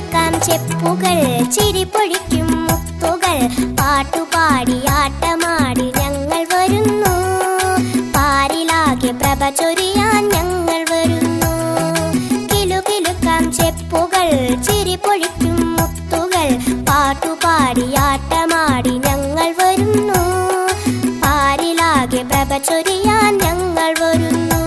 കിലുക്കാം ചെപ്പുകൾ ചിരിപ്പൊഴിക്കും മുത്തുകൾ പാട്ടുപാടി ആട്ടമാടി ഞങ്ങൾ വരുന്നു പാരിലാകെ പ്രഭ ചൊരിയാൻ ഞങ്ങൾ വരുന്നു കിലുകിലുക്കാം ചെപ്പുകൾ ചിരിപ്പൊഴിക്കും മുത്തുകൾ പാട്ടുപാടി ആട്ടമാടി ഞങ്ങൾ വരുന്നു പാരിലാകെ പ്രഭ ചൊരിയാൻ ഞങ്ങൾ വരുന്നു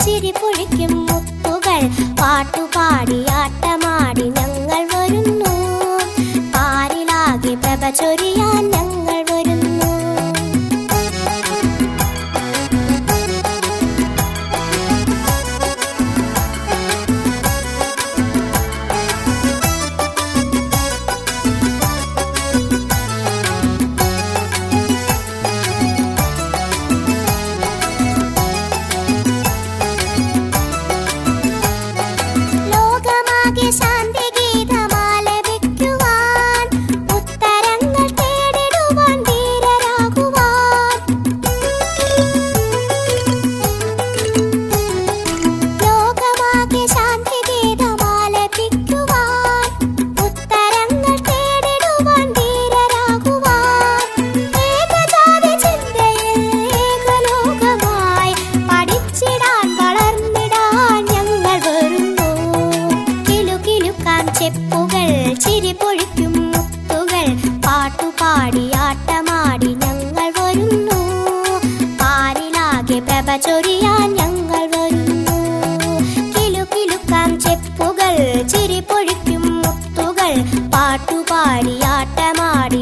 ചിരിപ്പൊഴിക്കും മുത്തുകൾ പാട്ടുപാടി ആട്ടമാടി ഞങ്ങൾ വരുന്നു പാരിലാകെ പ്രഭ ചൊരിയാൻ ഞങ്ങൾ വരുന്നു ചെപ്പുകൾ ചിരിപ്പൊഴിക്കും മുത്തുകൾ പാട്ടുപാടി ആട്ടമാടി ഞങ്ങൾ വരുന്നു പാരിലാകെ പ്രഭ ചൊരിയാൻ ഞങ്ങൾ വരുന്നു കിലുകിലുക്കാം ചെപ്പുകൾ ചിരിപ്പൊഴിക്കും മുത്തുകൾ പാട്ടുപാടി ആട്ടമാടി